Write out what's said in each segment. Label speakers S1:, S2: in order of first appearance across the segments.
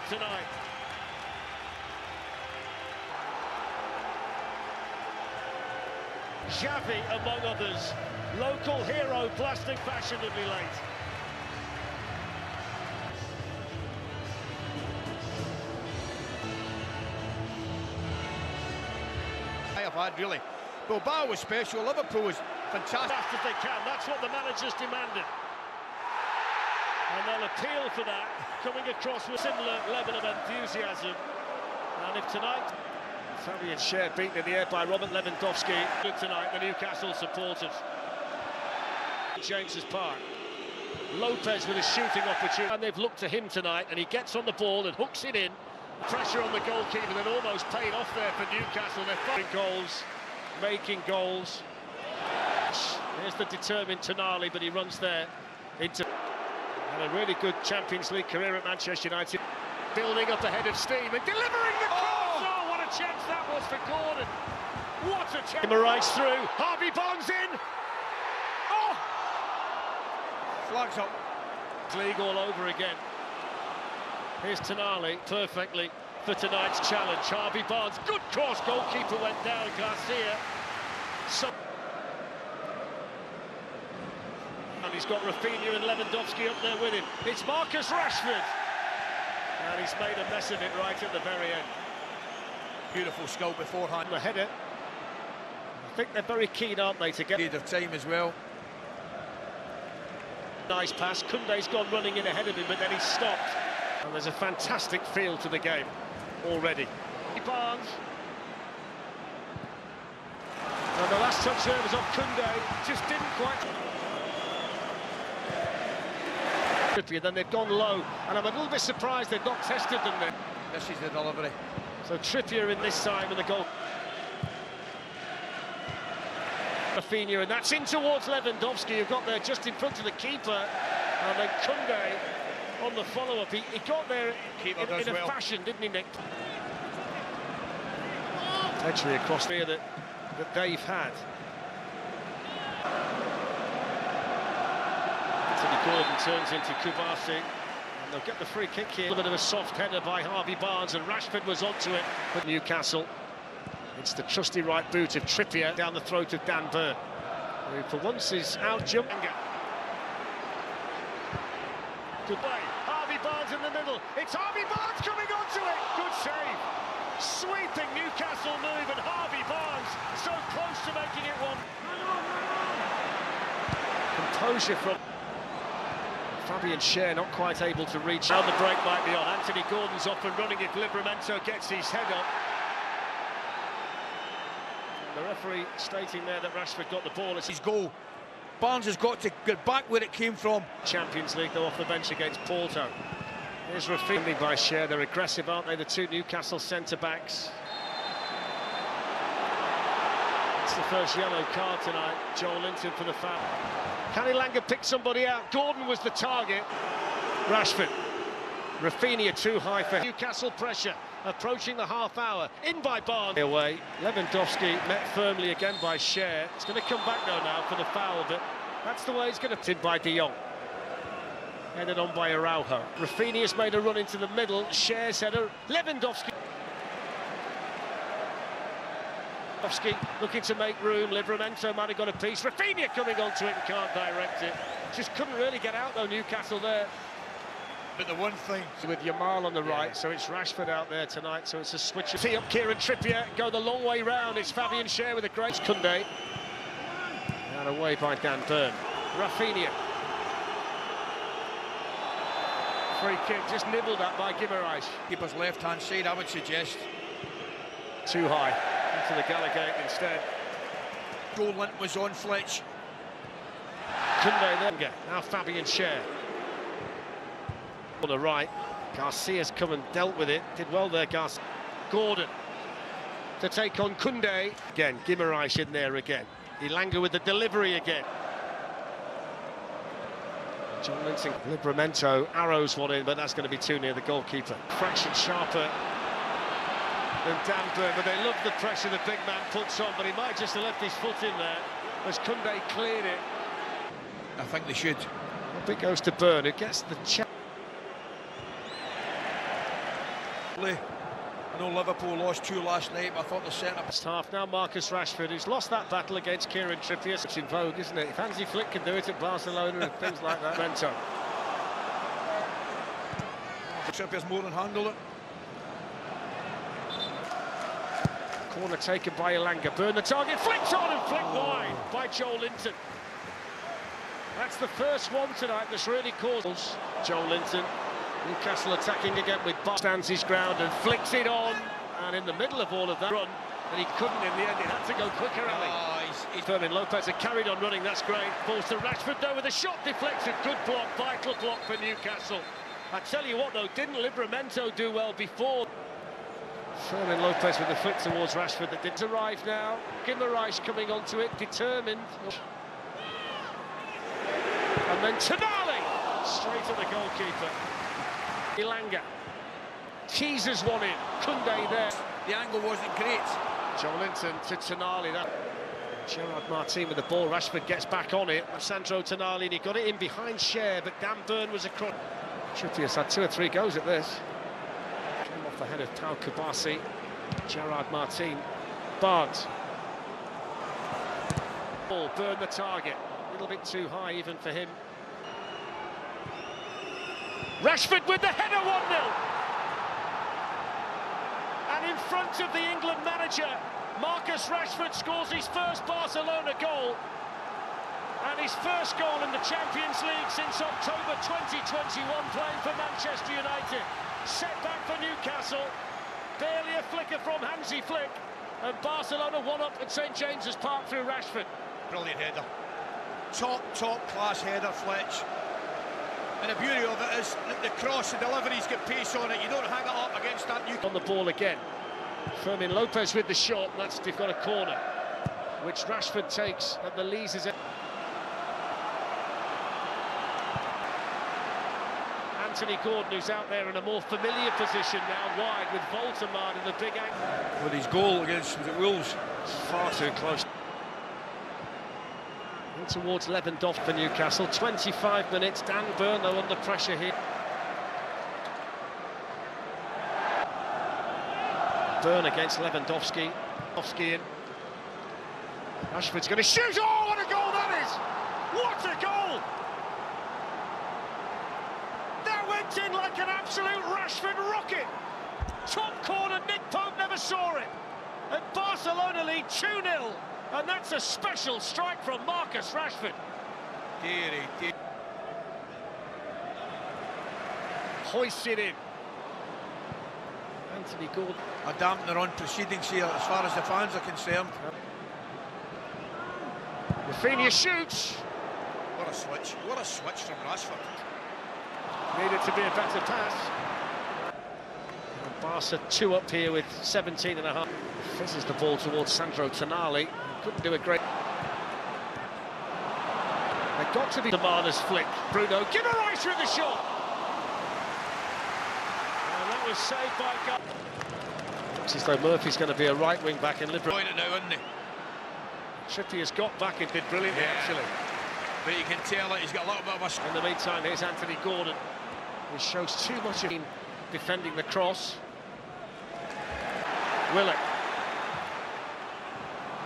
S1: tonight. Xavi among others. Local hero blasting fashionably late.
S2: I've had really. Bilbao was special, Liverpool was fantastic.
S1: Fast as they can, that's what the managers demanded. And they'll appeal for that, coming across with a similar level of enthusiasm. And if tonight, Fabian Schär beaten in the air by Robert Lewandowski. Good tonight, the Newcastle supporters. James's Park. Lopez with a shooting opportunity. And they've looked to him tonight, and he gets on the ball and hooks it in. Pressure on the goalkeeper that almost paid off there for Newcastle. They're firing goals, making goals. Here's the determined Tonali, but he runs there into a really good Champions League career at Manchester United. Building up a head of steam and delivering the cross. Oh, what a chance that was for Gordon. What a chance. Guimaraes through. Harvey Barnes in. Oh!
S2: Flags up.
S1: League all over again. Here's Tonali perfectly for tonight's challenge. Harvey Barnes, good cross. Goalkeeper went down. Garcia. And he's got Rafinha and Lewandowski up there with him. It's Marcus Rashford. And he's made a mess of it right at the very end.
S2: Beautiful skill beforehand.
S1: The header. I think they're very keen, aren't they, to get
S2: Need of time as well.
S1: Nice pass. Koundé's gone running in ahead of him, but then he's stopped. And there's a fantastic feel to the game already. Barnes. And the last touch there was on Koundé. Just didn't quite. Then they've gone low, and I'm a little bit surprised they've not tested them there.
S2: This is the delivery.
S1: So Trippier in this time with the goal. Rafinha, and that's in towards Lewandowski, who got there just in front of the keeper. And then Koundé on the follow-up. He got there in a fashion, didn't he, Nick? Actually, across here that Dave had. Gordon turns into Kubasi, and they'll get the free kick here. A bit of a soft header by Harvey Barnes, and Rashford was onto it for Newcastle. It's the trusty right boot of Trippier down the throat of Dan Burn, who for once is out jumping. Good play. Harvey Barnes in the middle. It's Harvey Barnes coming onto it. Good save. Sweeping Newcastle move, and Harvey Barnes so close to making it one. Composure from Fabian Schär not quite able to reach. Now the break might be on. Anthony Gordon's off and running if Livramento gets his head up. And the referee stating there that Rashford got the ball. It's
S2: his goal. Barnes has got to get back where it came from.
S1: Champions League, though, off the bench against Porto. Here's Rafinha by Schär. They're aggressive, aren't they, the two Newcastle centre-backs? It's the first yellow card tonight. Joel Linton for the foul. Can Elanga pick somebody out? Gordon was the target. Rashford. Rafinha too high for Newcastle pressure. Approaching the half hour. In by Barnes. Away. Lewandowski met firmly again by Schär. It's going to come back though now for the foul, but that's the way it's going to. In by De Jong. Headed on by Araujo. Rafinha's made a run into the middle. Schär's header. Lewandowski looking to make room. Livramento might have got a piece. Rafinha coming onto it and can't direct it. Just couldn't really get out though, Newcastle there.
S2: But the one thing
S1: with Yamal on the right, so it's Rashford out there tonight, so it's a switch. Tee up Kieran Trippier, go the long way round. It's Fabian Schär with a great Koundé. And away by Dan Burn. Rafinha. Free kick, just nibbled at by Guimaraes.
S2: Keeper's left-hand side, I would suggest.
S1: Too high. To the Gallagher instead.
S2: Goal lint was on Fletch.
S1: Koundé then. Now Fabian Schär. On the right, Garcia's come and dealt with it. Did well there, Garcia. Gordon to take on Koundé. Again, Guimaraes in there again. Elanga with the delivery again. John Linton, Livramento arrows one in, but that's going to be too near the goalkeeper. Fraction sharper than Dan Burn, but they love the pressure the big man puts on, but he might just have left his foot in there as Koundé cleared it.
S2: I think they should.
S1: Up it goes to Burn, who gets the check.
S2: I know Liverpool lost 2 last night, but I thought the centre...
S1: First half now, Marcus Rashford, who's lost that battle against Kieran Trippier. It's in vogue, isn't it? If Hansi Flick can do it at Barcelona and things like that. Mento.
S2: Trippier's more than handled it.
S1: Corner taken by Elanga. Burn the target, flicked on and flicked wide by Joe Linton. That's the first one tonight that's really caused. Joe Linton. Newcastle attacking again with Bob. Stands his ground and flicks it on. And in the middle of all of that run, and he couldn't in the end, it had to go quicker, Ali. Fermin Lopez had carried on running, that's great. Balls to Rashford though with a shot deflected. Good block, vital block for Newcastle. I tell you what though, didn't Livramento do well before? Fermin Lopez with the flick towards Rashford that didn't arrive now. Guimaraes coming onto it, determined. And then Tonali, straight at the goalkeeper. Elanga teases one in. Koundé there.
S2: The angle wasn't great.
S1: Joe Linton to Tonali. That Gerard Martin with the ball. Rashford gets back on it. Sandro Tonali, and he got it in behind Cher, but Dan Burn was across. Trippier's had 2 or 3 goes at this. Came off the head of Pau Kabasi. Gerard Martin. Barnes. Ball, Burn the target. A little bit too high even for him. Rashford with the header, 1-0. And in front of the England manager, Marcus Rashford scores his first Barcelona goal. And his first goal in the Champions League since October 2021, playing for Manchester United. Setback for Newcastle. Barely a flicker from Hansi Flick. And Barcelona 1-up at St James's Park through Rashford.
S2: Brilliant header. Top class header, Fletch. And the beauty of it is that the cross, the delivery's got pace on it. You don't hang it up against that.
S1: On the ball again. Fermin Lopez with the shot. And they've got a corner, which Rashford takes at the Lees' end. Anthony Gordon, who's out there in a more familiar position now, wide with Voltemade in the big angle.
S2: With his goal against Wolves.
S1: It's far too close. Towards Lewandowski for Newcastle. 25 minutes. Dan Burn though under pressure here. Burn against Lewandowski. Lewandowski in. Rashford's going to shoot. Oh, what a goal that is! What a goal! That went in like an absolute Rashford rocket. Top corner. Nick Pope never saw it. And Barcelona lead 2-0. And that's a special strike from Marcus Rashford.
S2: Dear.
S1: Hoists it in. Anthony Gordon.
S2: A dampener on proceedings here as far as the fans are concerned.
S1: Rafinha shoots.
S2: What a switch. What a switch from Rashford.
S1: Needed to be a better pass. And Barca 2-up here with 17.5. Fizzes the ball towards Sandro Tonali. Couldn't do a great... They got to be Demana's flick. Bruno Guimaraes with the shot. And that was saved by Gunn. Looks as though Murphy's going to be a right wing back in Liverpool.
S2: Point it now, isn't he?
S1: Trippier's got back and did brilliantly, actually.
S2: But you can tell that he's got a little bit of a...
S1: In the meantime, here's Anthony Gordon. He shows too much of him defending the cross. Willock.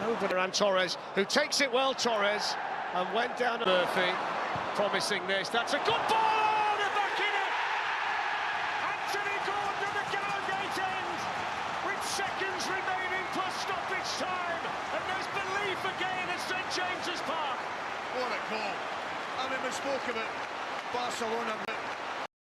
S1: And Torres, who takes it well, Torres, and went down to Murphy, promising this. That's a good ball, and back in it! Anthony Gordon at the Gallowgate end, with seconds remaining plus stoppage time, and there's belief again at St James's Park.
S2: What a goal. I mean, we spoke about Barcelona.